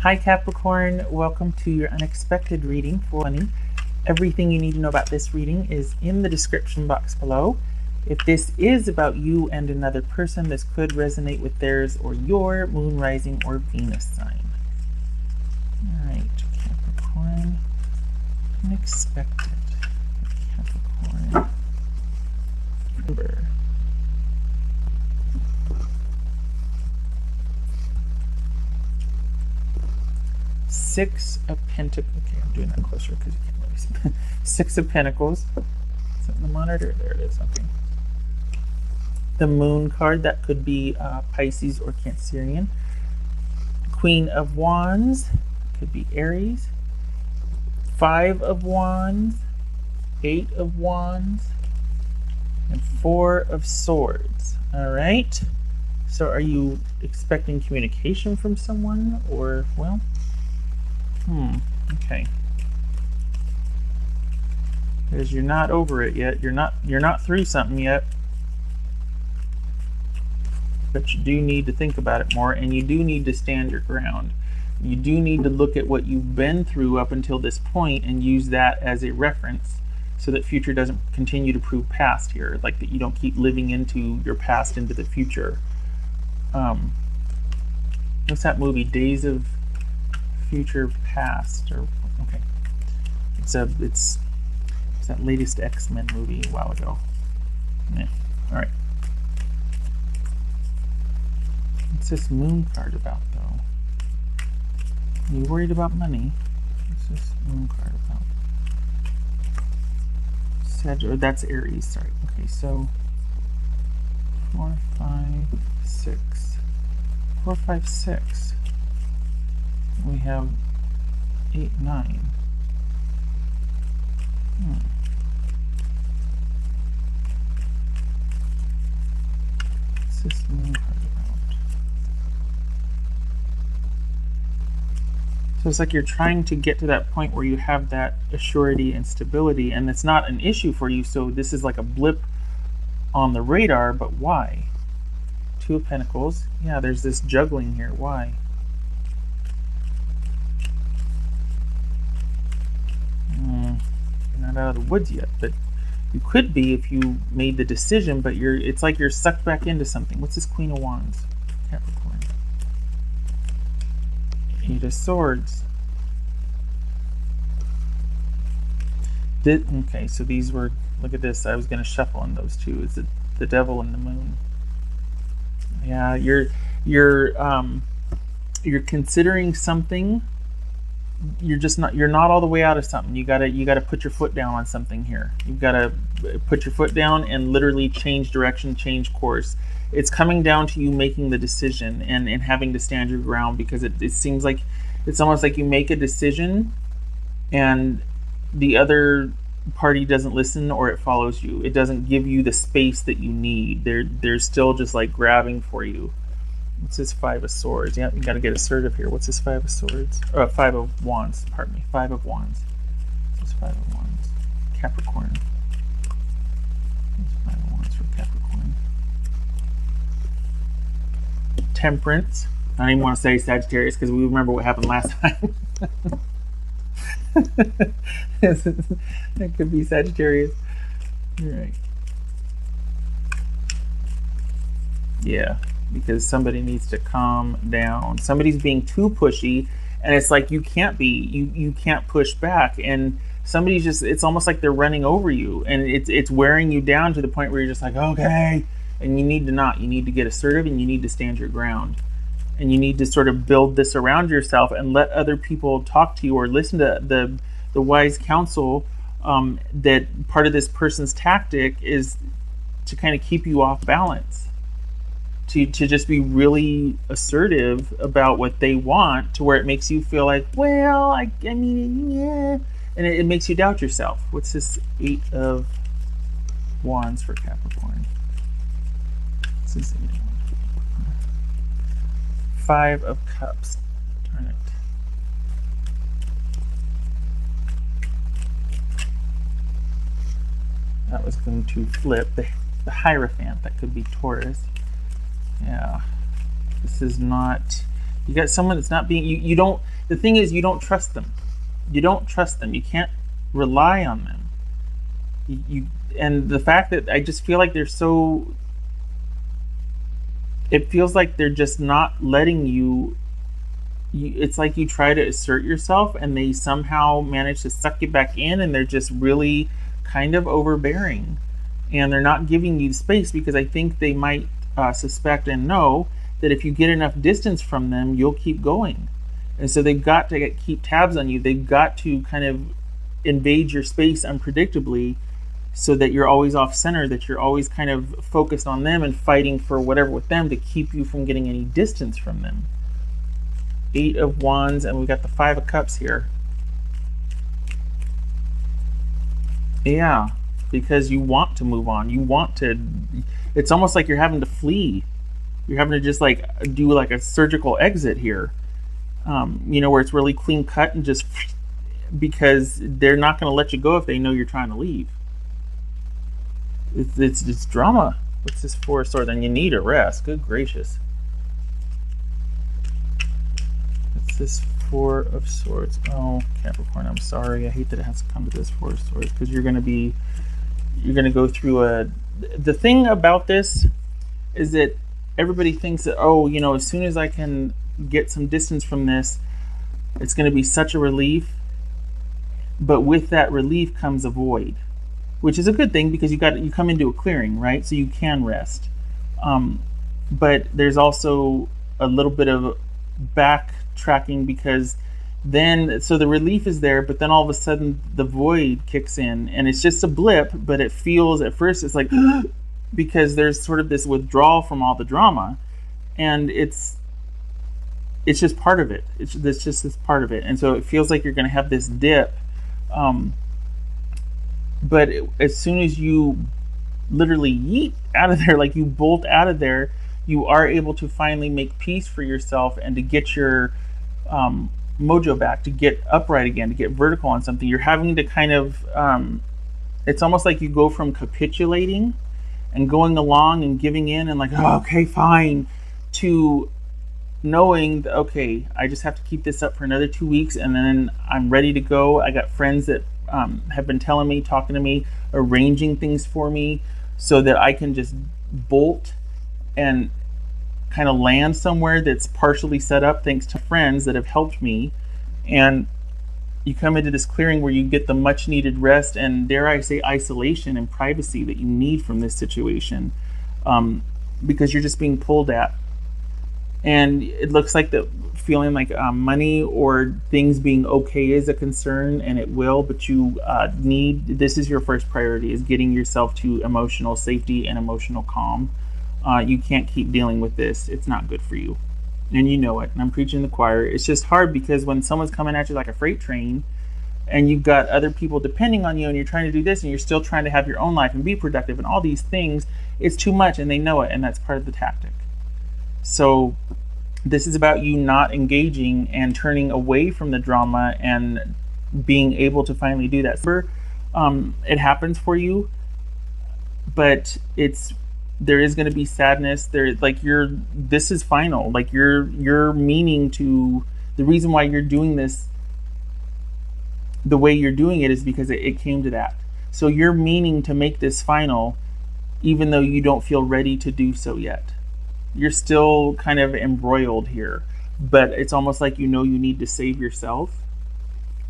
Hi Capricorn, welcome to your unexpected reading for money. Everything you need to know about this reading is in the description box below. If this is about you and another person, this could resonate with theirs or your moon, rising, or Venus sign. Alright, Capricorn, unexpected. Capricorn, number. Six of Pentacles. Okay, I'm doing that closer because you can't really see. Six of Pentacles. Is that in the monitor? There it is. Okay. The Moon card, that could be Pisces or Cancerian. Queen of Wands, could be Aries. Five of Wands, Eight of Wands, and Four of Swords. All right. So are you expecting communication from someone, or, well, okay. Because you're not over it yet. You're not through something yet. But you do need to think about it more, and you do need to stand your ground. You do need to look at what you've been through up until this point and use that as a reference so that future doesn't continue to prove past here. Like that you don't keep living into your past into the future. What's that movie? Days of Future Past, or okay, it's that latest X-Men movie a while ago. Yeah. All right. What's this Moon card about, though? Are you worried about money? What's this Moon card about? Or that's Aries. Sorry. Okay, so 4, 5, 6. 4, 5, 6. We have 8, 9. What's this Moon card about? So it's like you're trying to get to that point where you have that assurity and stability, and it's not an issue for you, so this is like a blip on the radar, but why? Two of Pentacles. Yeah, there's this juggling here. Why? You're not out of the woods yet, but you could be if you made the decision, but it's like you're sucked back into something. What's this Queen of Wands? Capricorn. Eight of Swords. Okay, so these were, look at this, I was going to shuffle on those two. It's the Devil and the Moon. Yeah, you're considering something. You're not all the way out of something. You gotta put your foot down on something here. You've got to put your foot down and literally change direction, change course. It's coming down to you making the decision and having to stand your ground, because it seems like it's almost like you make a decision and the other party doesn't listen, or it follows you. It doesn't give you the space that you need. They're still just like grabbing for you. What's this Five of Swords? Yeah, you got to get assertive here. What's this Five of Swords? Or Five of Wands, pardon me. Five of Wands. What's Five of Wands? Capricorn. What's Five of Wands for Capricorn? Temperance. I don't even want to say Sagittarius because we remember what happened last time. That could be Sagittarius. All right. Yeah. Because somebody needs to calm down. Somebody's being too pushy, and it's like you can't be. You can't push back, and somebody's just. It's almost like they're running over you, and it's wearing you down to the point where you're just like, okay. And you need to not. You need to get assertive, and you need to stand your ground, and you need to sort of build this around yourself and let other people talk to you or listen to the wise counsel. That part of this person's tactic is to kind of keep you off balance. To just be really assertive about what they want, to where it makes you feel like, well, I mean, yeah, and it makes you doubt yourself. What's this Eight of Wands for Capricorn? What's this Eight of Wands? Five of Cups. Darn it. That was going to flip. The Hierophant, that could be Taurus. Yeah, this is not, You got someone that's not being, you don't, the thing is, you don't trust them. You don't trust them. You can't rely on them. You and the fact that I just feel like they're so, it feels like they're just not letting it's like you try to assert yourself and they somehow manage to suck you back in, and they're just really kind of overbearing, and they're not giving you space because I think they might suspect and know that if you get enough distance from them, you'll keep going. And so they've got to keep tabs on you. They've got to kind of invade your space unpredictably so that you're always off center, that you're always kind of focused on them and fighting for whatever with them to keep you from getting any distance from them. 8 of Wands, and we got the 5 of Cups here. Yeah, because you want to move on. You want to, it's almost like you're having to flee. You're having to just like do like a surgical exit here. You know, where it's really clean cut and just, because they're not going to let you go if they know you're trying to leave. It's drama. What's this 4 of Swords? And you need a rest. Good gracious. What's this 4 of Swords? Oh, Capricorn, I'm sorry. I hate that it has to come to this 4 of Swords, because you're going to go through a, the thing about this is that everybody thinks that, oh, you know, as soon as I can get some distance from this, it's going to be such a relief. But with that relief comes a void, which is a good thing because you come into a clearing, right? So you can rest. But there's also a little bit of backtracking, because then, so the relief is there, but then all of a sudden the void kicks in, and it's just a blip, but it feels at first it's like because there's sort of this withdrawal from all the drama, and it's just part of it. It's just this part of it, and so it feels like you're going to have this dip. But as soon as you literally yeet out of there, like you bolt out of there, you are able to finally make peace for yourself and to get your mojo back, to get upright again, to get vertical on something. You're having to kind of, it's almost like you go from capitulating and going along and giving in and like, oh, okay, fine, to knowing that, okay, I just have to keep this up for another 2 weeks and then I'm ready to go. I got friends that have been telling me, talking to me, arranging things for me so that I can just bolt and kind of land somewhere that's partially set up thanks to friends that have helped me. And you come into this clearing where you get the much needed rest and, dare I say, isolation and privacy that you need from this situation, because you're just being pulled at. And it looks like the feeling like money or things being okay is a concern, and it will, but you this is your first priority, is getting yourself to emotional safety and emotional calm. You can't keep dealing with this. It's not good for you. And you know it. And I'm preaching to the choir. It's just hard because when someone's coming at you like a freight train and you've got other people depending on you and you're trying to do this and you're still trying to have your own life and be productive and all these things, it's too much and they know it, and that's part of the tactic. So this is about you not engaging and turning away from the drama and being able to finally do that. It happens for you, but there is going to be sadness there. Like this is final. Like you're meaning to, the reason why you're doing this the way you're doing it is because it came to that. So you're meaning to make this final, even though you don't feel ready to do so yet. You're still kind of embroiled here, but it's almost like you know you need to save yourself.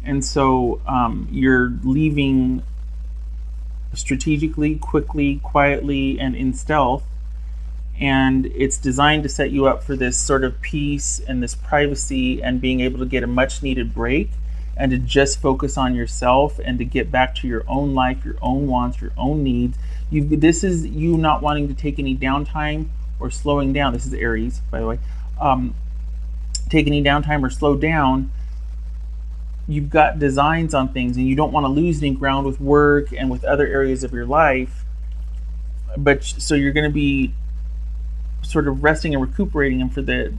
And so you're leaving strategically, quickly, quietly, and in stealth. And it's designed to set you up for this sort of peace and this privacy and being able to get a much needed break and to just focus on yourself and to get back to your own life, your own wants, your own needs. This is you not wanting to take any downtime or slowing down. This is Aries, by the way. Take any downtime or slow down. You've got designs on things and you don't want to lose any ground with work and with other areas of your life. But so you're going to be sort of resting and recuperating. And for the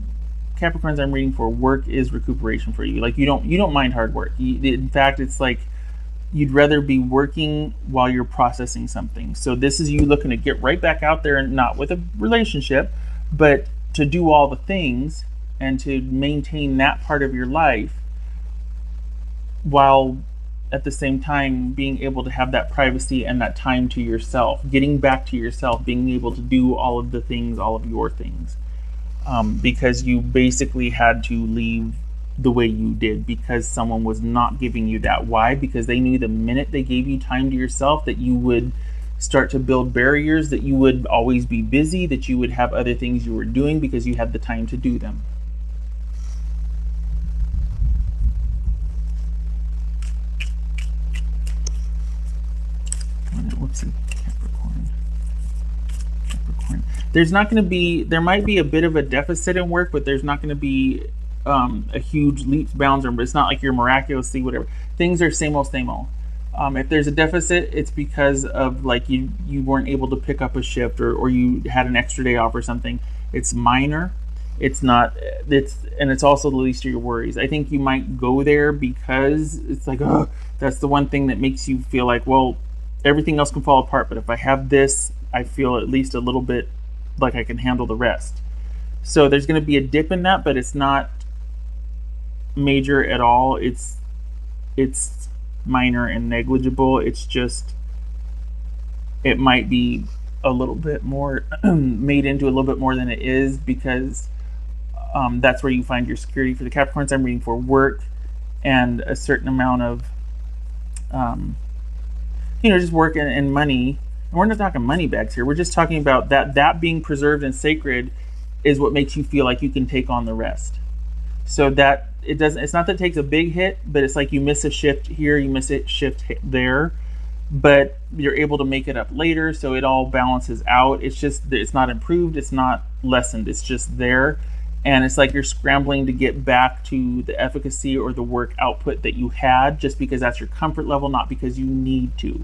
Capricorns I'm reading for, work is recuperation for you. Like you don't mind hard work. In fact, it's like you'd rather be working while you're processing something. So this is you looking to get right back out there, and not with a relationship, but to do all the things and to maintain that part of your life while at the same time being able to have that privacy and that time to yourself, getting back to yourself, being able to do all of the things, all of your things, because you basically had to leave the way you did because someone was not giving you that. Why? Because they knew the minute they gave you time to yourself that you would start to build barriers, that you would always be busy, that you would have other things you were doing because you had the time to do them. Whoopsie, Capricorn. There's not going to be, there might be a bit of a deficit in work, but there's not going to be a huge leaps, bounds, or it's not like you're miraculously whatever. Things are same old, same old. If there's a deficit, it's because of like you weren't able to pick up a shift, or you had an extra day off or something. It's minor. It's not, and it's also the least of your worries. I think you might go there because it's like, oh, that's the one thing that makes you feel like, well, everything else can fall apart, but if I have this, I feel at least a little bit like I can handle the rest. So there's going to be a dip in that, but it's not major at all. It's minor and negligible. It's just, it might be a little bit more made into a little bit more than it is, because that's where you find your security. For the Capricorns, I'm reading for work and a certain amount of just work and money. And we're not talking money bags here. We're just talking about that being preserved and sacred is what makes you feel like you can take on the rest. So that it doesn't, it's not that it takes a big hit, but it's like you miss a shift here, you miss a shift there, but you're able to make it up later, so it all balances out. It's just, it's not improved, it's not lessened, it's just there. And it's like you're scrambling to get back to the efficacy or the work output that you had, just because that's your comfort level, not because you need to.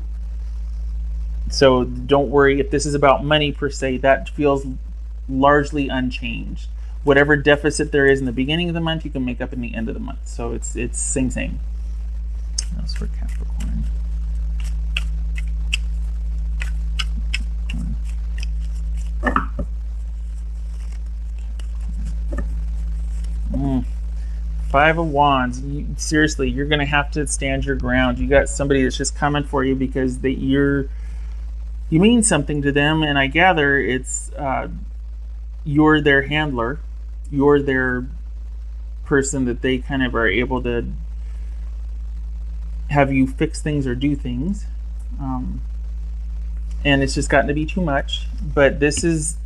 So don't worry if this is about money per se. That feels largely unchanged. Whatever deficit there is in the beginning of the month, you can make up in the end of the month. So it's same. That's for Capricorn. Five of Wands. Seriously, you're going to have to stand your ground. You got somebody that's just coming for you because you mean something to them, and I gather it's you're their handler. You're their person that they kind of are able to have you fix things or do things. And it's just gotten to be too much. But this is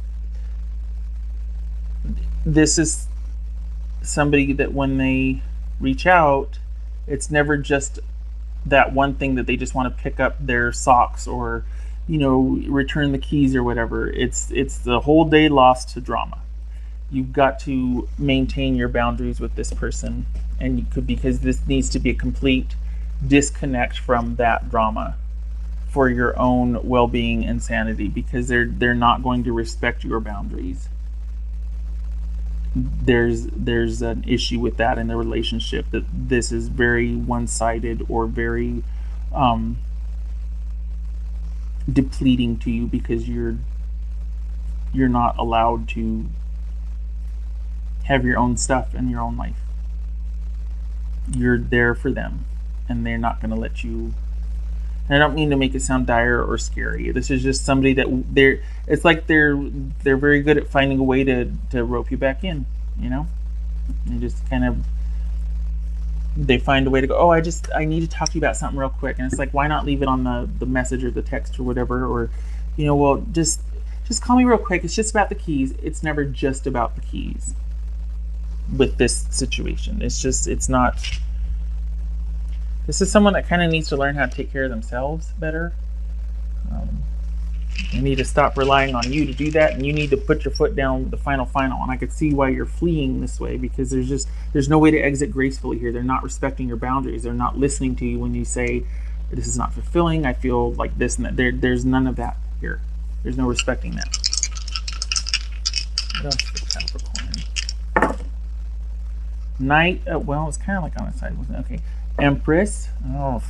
somebody that when they reach out, it's never just that one thing that they just want to pick up their socks or return the keys or whatever. It's the whole day lost to drama. You've got to maintain your boundaries with this person, and you could, because this needs to be a complete disconnect from that drama for your own well-being and sanity, because they're not going to respect your boundaries. There's an issue with that in the relationship, that this is very one-sided or very depleting to you, because you're not allowed to have your own stuff in your own life. You're there for them, and they're not going to let you. And I don't mean to make it sound dire or scary. This is just somebody that it's like they're very good at finding a way to rope you back in, They just kind of, they find a way to go, oh, I need to talk to you about something real quick. And it's like, why not leave it on the message or the text or whatever, or well, just call me real quick. It's just about the keys. It's never just about the keys with this situation. It's not. This is someone that kind of needs to learn how to take care of themselves better. They need to stop relying on you to do that, and you need to put your foot down with the final. And I could see why you're fleeing this way, because there's no way to exit gracefully here. They're not respecting your boundaries. They're not listening to you when you say, this is not fulfilling, I feel like this and that. There's none of that here. There's no respecting that. What else for Capricorn? Knight, well, it's kind of like on the side, wasn't it? Okay. Empress. Oh.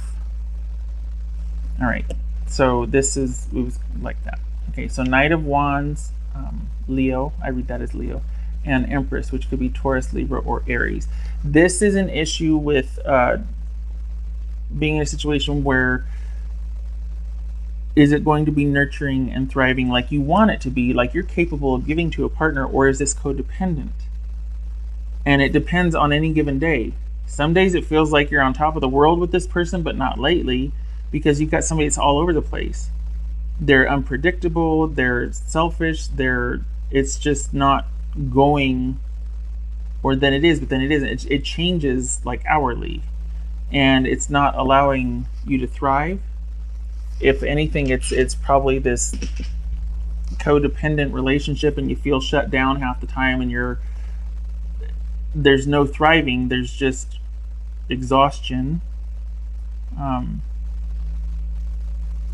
All right. So it was like that. Okay, so Knight of Wands, Leo. I read that as Leo. and Empress, which could be Taurus, Libra, or Aries. This is an issue with being in a situation where, is it going to be nurturing and thriving like you want it to be, like you're capable of giving to a partner, or is this codependent? And it depends on any given day. Some days it feels like you're on top of the world with this person, but not lately, because you've got somebody that's all over the place. They're unpredictable, they're selfish, it's just not going, or then it is, but then it isn't. It changes like hourly, and it's not allowing you to thrive. If anything, it's probably this codependent relationship, and you feel shut down half the time, and there's no thriving, there's just exhaustion.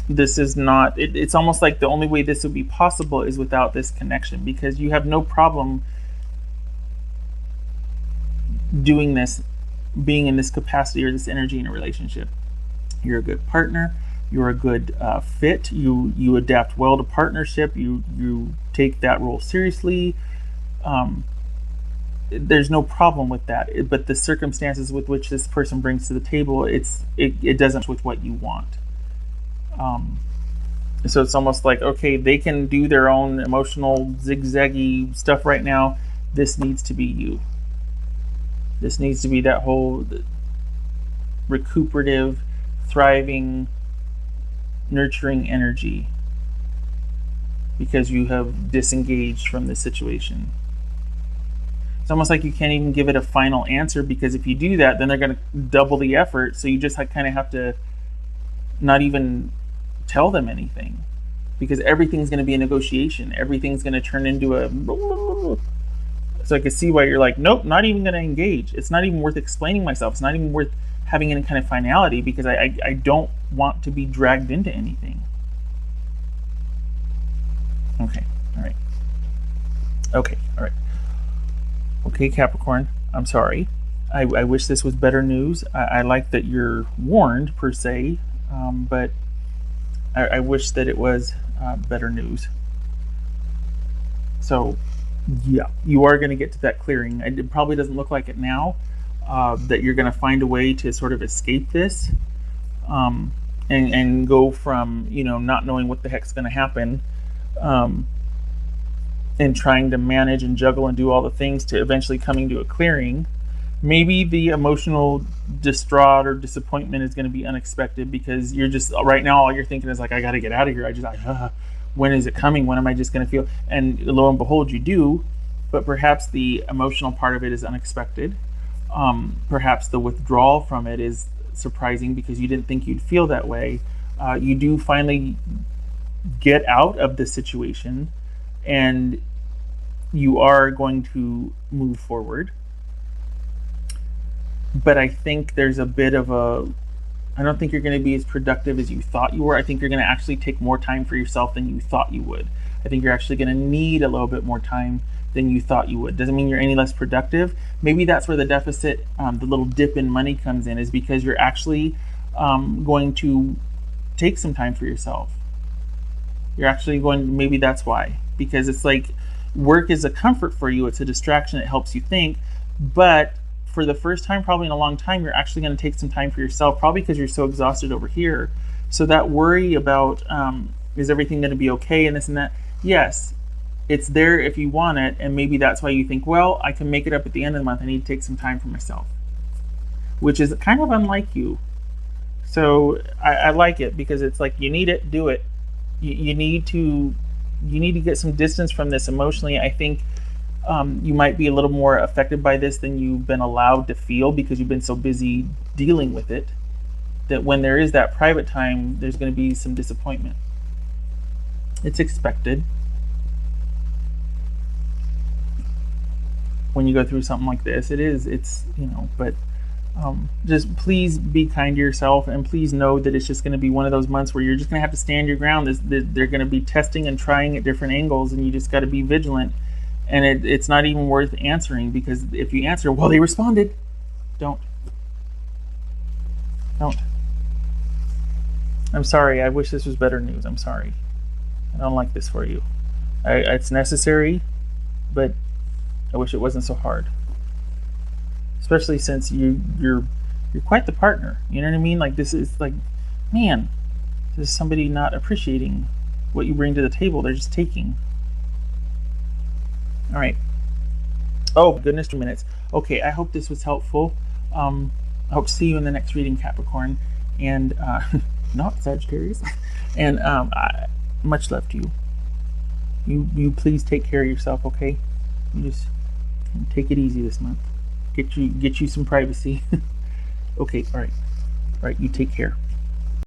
This is not, it's almost like the only way this would be possible is without this connection, because you have no problem doing this, being in this capacity or this energy in a relationship. You're a good partner, you're a good fit, you adapt well to partnership, you take that role seriously. There's no problem with that, but the circumstances with which this person brings to the table, it doesn't with what you want. So it's almost like, okay, they can do their own emotional zigzaggy stuff right now. This needs to be you. This needs to be that whole recuperative, thriving, nurturing energy, because you have disengaged from this situation. It's almost like you can't even give it a final answer, because if you do that, then they're going to double the effort. So you just kind of have to not even tell them anything, because everything's going to be a negotiation. Everything's going to turn into a... So I can see why you're like, nope, not even going to engage. It's not even worth explaining myself. It's not even worth having any kind of finality, because I don't want to be dragged into anything. Okay, all right. Okay, all right. Okay, Capricorn, I'm sorry. I wish this was better news. I like that you're warned, per se, but I wish that it was better news. So, yeah, you are going to get to that clearing. It probably doesn't look like it now, that you're going to find a way to sort of escape this, and go from, not knowing what the heck's going to happen, and trying to manage and juggle and do all the things, to eventually coming to a clearing. Maybe the emotional distraught or disappointment is going to be unexpected, because you're just, right now, all you're thinking is like, I got to get out of here. When is it coming? When am I just going to feel? And lo and behold, you do. But perhaps the emotional part of it is unexpected. Perhaps the withdrawal from it is surprising, because you didn't think you'd feel that way. You do finally get out of the situation, and you are going to move forward. But I think there's a bit of I don't think you're going to be as productive as you thought you were. I think you're going to actually take more time for yourself than you thought you would. I think you're actually going to need a little bit more time than you thought you would. Doesn't mean you're any less productive. Maybe that's where the deficit, the little dip in money comes in, is because you're actually going to take some time for yourself. You're actually maybe that's why. Because it's like, work is a comfort for you. It's a distraction. It helps you think. But for the first time, probably in a long time, you're actually going to take some time for yourself, probably because you're so exhausted over here. So that worry about, is everything going to be okay and this and that? Yes, it's there if you want it. And maybe that's why you think, well, I can make it up at the end of the month. I need to take some time for myself, which is kind of unlike you. So I like it, because it's like, you need it, do it. You need to get some distance from this emotionally. I think you might be a little more affected by this than you've been allowed to feel, because you've been so busy dealing with it, that when there is that private time, there's going to be some disappointment. It's expected when you go through something like this. But just please be kind to yourself, and please know that it's just going to be one of those months where you're just going to have to stand your ground. They're going to be testing and trying at different angles, and you just got to be vigilant. And it's not even worth answering, because if you answer, well, they responded, don't. I'm sorry. I wish this was better news. I'm sorry. I don't like this for you. It's necessary, but I wish it wasn't so hard, especially since you're quite the partner. You know what I mean? Like, this is like, man, this is somebody not appreciating what you bring to the table. They're just taking. All right. Oh goodness, 2 minutes. Okay, I hope this was helpful. I hope to see you in the next reading, Capricorn, and not Sagittarius. And much love to you. You please take care of yourself, okay? You just take it easy this month. Get you some privacy. Okay, all right. All right, you take care.